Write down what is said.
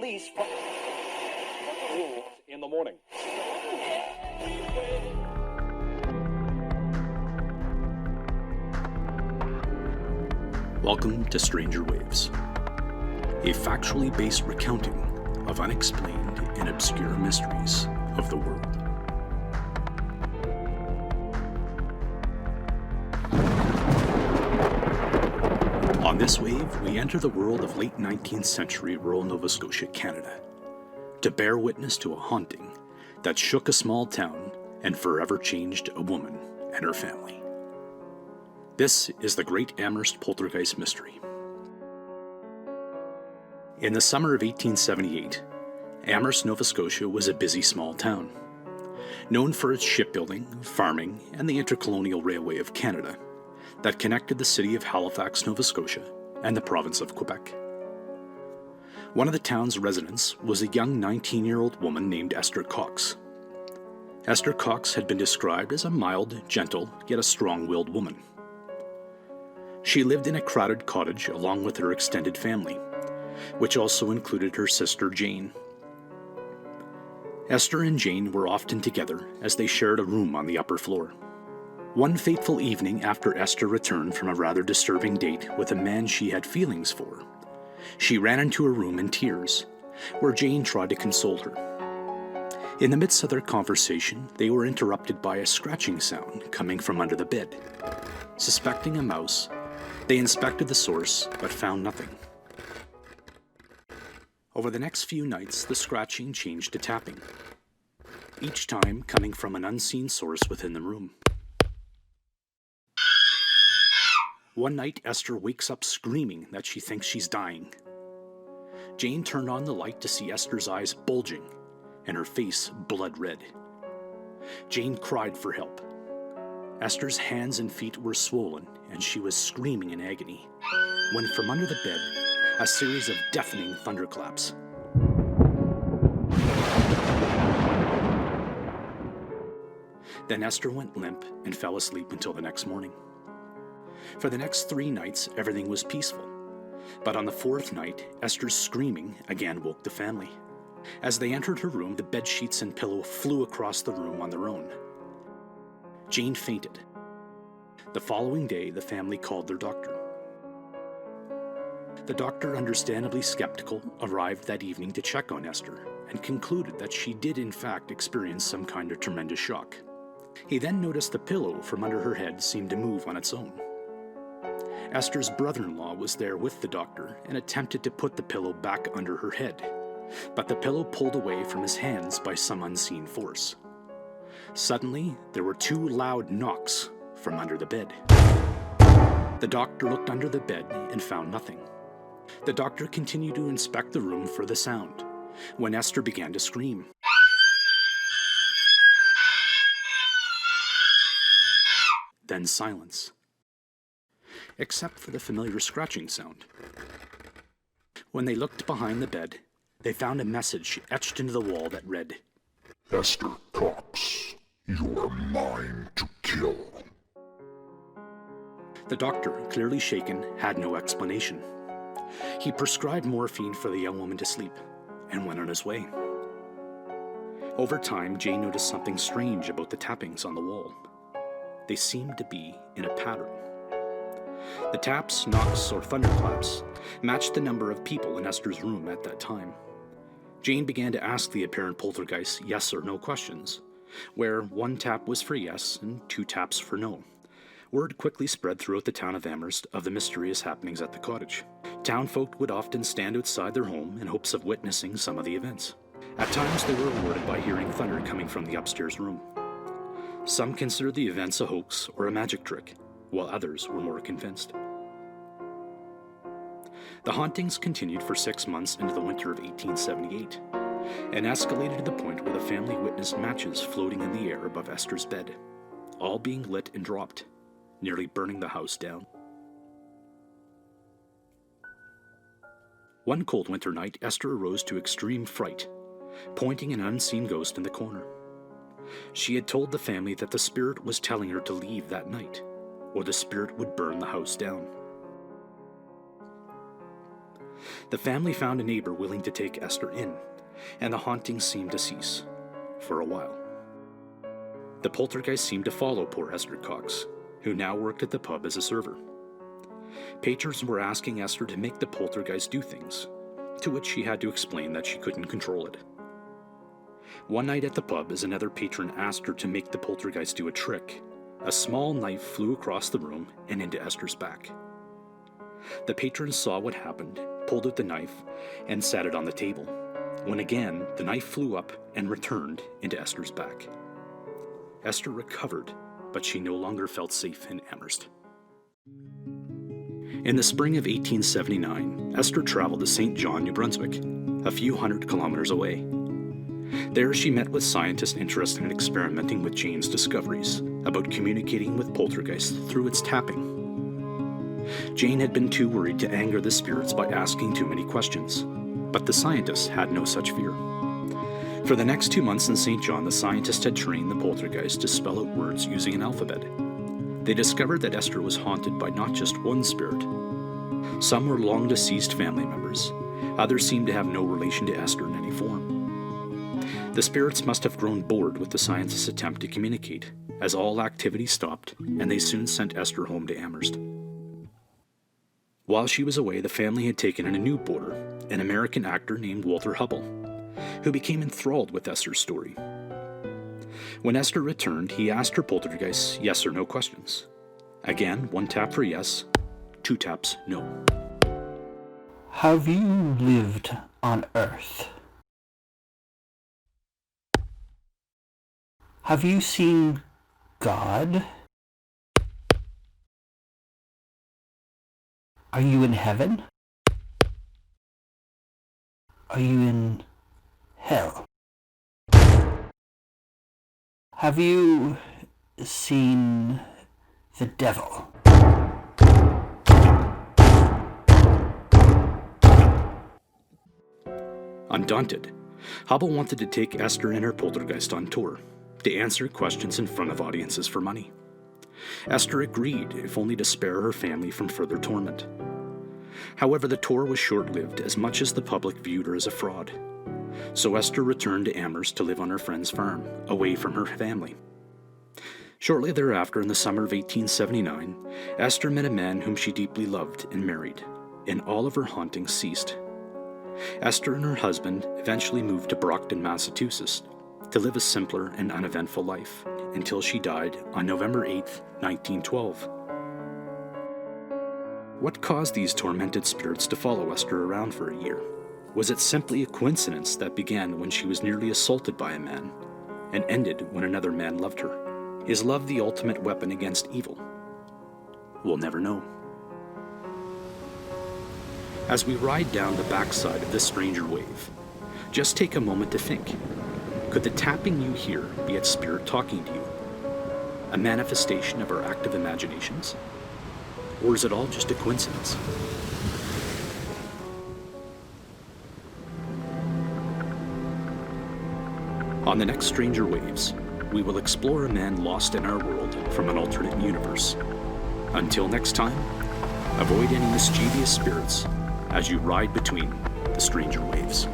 police from in the morning. Welcome to Stranger Waves, a factually based recounting of unexplained and obscure mysteries of the world. On this wave, we enter the world of late 19th century rural Nova Scotia, Canada, to bear witness to a haunting that shook a small town and forever changed a woman and her family. This is the Great Amherst Poltergeist Mystery. In the summer of 1878, Amherst, Nova Scotia was a busy small town, known for its shipbuilding, farming, and the Intercolonial Railway of Canada that connected the city of Halifax, Nova Scotia, and the province of Quebec. One of the town's residents was a young 19-year-old woman named Esther Cox. Esther Cox had been described as a mild, gentle, yet a strong-willed woman. She lived in a crowded cottage along with her extended family, which also included her sister Jane. Esther and Jane were often together as they shared a room on the upper floor. One fateful evening after Esther returned from a rather disturbing date with a man she had feelings for, she ran into her room in tears, where Jane tried to console her. In the midst of their conversation, they were interrupted by a scratching sound coming from under the bed. Suspecting a mouse, they inspected the source but found nothing. Over the next few nights, the scratching changed to tapping, each time coming from an unseen source within the room. One night, Esther wakes up screaming that she thinks she's dying. Jane turned on the light to see Esther's eyes bulging and her face blood red. Jane cried for help. Esther's hands and feet were swollen and she was screaming in agony, when from under the bed, a series of deafening thunderclaps. Then Esther went limp and fell asleep until the next morning. For the next 3 nights, everything was peaceful. But on the 4th night, Esther's screaming again woke the family. As they entered her room, the bed sheets and pillow flew across the room on their own. Jane fainted. The following day, the family called their doctor. The doctor, understandably skeptical, arrived that evening to check on Esther and concluded that she did in fact experience some kind of tremendous shock. He then noticed the pillow from under her head seemed to move on its own. Esther's brother-in-law was there with the doctor and attempted to put the pillow back under her head, but the pillow pulled away from his hands by some unseen force. Suddenly, there were 2 loud knocks from under the bed. The doctor looked under the bed and found nothing. The doctor continued to inspect the room for the sound, when Esther began to scream. Then silence, except for the familiar scratching sound. When they looked behind the bed, they found a message etched into the wall that read, "Esther Cox, you are mine to kill." The doctor, clearly shaken, had no explanation. He prescribed morphine for the young woman to sleep and went on his way. Over time, Jane noticed something strange about the tappings on the wall. They seemed to be in a pattern. The taps, knocks, or thunderclaps matched the number of people in Esther's room at that time. Jane began to ask the apparent poltergeist yes or no questions, where 1 tap was for yes and 2 taps for no. Word quickly spread throughout the town of Amherst of the mysterious happenings at the cottage. Townfolk would often stand outside their home in hopes of witnessing some of the events. At times they were rewarded by hearing thunder coming from the upstairs room. Some considered the events a hoax or a magic trick, while others were more convinced. The hauntings continued for 6 months into the winter of 1878, and escalated to the point where the family witnessed matches floating in the air above Esther's bed, all being lit and dropped, nearly burning the house down. One cold winter night, Esther arose to extreme fright, pointing an unseen ghost in the corner. She had told the family that the spirit was telling her to leave that night, or the spirit would burn the house down. The family found a neighbor willing to take Esther in, and the haunting seemed to cease, for a while. The poltergeist seemed to follow poor Esther Cox, who now worked at the pub as a server. Patrons were asking Esther to make the poltergeist do things, to which she had to explain that she couldn't control it. One night at the pub, as another patron asked her to make the poltergeist do a trick, a small knife flew across the room and into Esther's back. The patron saw what happened, pulled out the knife, and sat it on the table, when again the knife flew up and returned into Esther's back. Esther recovered, but she no longer felt safe in Amherst. In the spring of 1879, Esther traveled to St. John, New Brunswick, a few hundred kilometers away. There she met with scientists interested in experimenting with Jane's discoveries about communicating with poltergeists through its tapping. Jane had been too worried to anger the spirits by asking too many questions, but the scientists had no such fear. For the next 2 months in St. John, the scientists had trained the poltergeist to spell out words using an alphabet. They discovered that Esther was haunted by not just one spirit. Some were long-deceased family members. Others seemed to have no relation to Esther in any form. The spirits must have grown bored with the scientists' attempt to communicate, as all activity stopped, and they soon sent Esther home to Amherst. While she was away, the family had taken in a new boarder, an American actor named Walter Hubble, who became enthralled with Esther's story. When Esther returned, he asked her poltergeist yes or no questions. Again, 1 tap for yes, 2 taps no. Have you lived on Earth? Have you seen God? Are you in heaven? Are you in hell? Have you seen the devil? Undaunted, Hubble wanted to take Esther and her poltergeist on tour, to answer questions in front of audiences for money. Esther agreed, if only to spare her family from further torment. However, the tour was short-lived, as much as the public viewed her as a fraud. So Esther returned to Amherst to live on her friend's farm, away from her family. Shortly thereafter, in the summer of 1879, Esther met a man whom she deeply loved and married, and all of her hauntings ceased. Esther and her husband eventually moved to Brockton, Massachusetts, to live a simpler and uneventful life, until she died on November 8, 1912. What caused these tormented spirits to follow Esther around for a year? Was it simply a coincidence that began when she was nearly assaulted by a man, and ended when another man loved her? Is love the ultimate weapon against evil? We'll never know. As we ride down the backside of this stranger wave, just take a moment to think. Could the tapping you hear be its spirit talking to you? A manifestation of our active imaginations? Or is it all just a coincidence? On the next Stranger Waves, we will explore a man lost in our world from an alternate universe. Until next time, avoid any mischievous spirits as you ride between the stranger waves.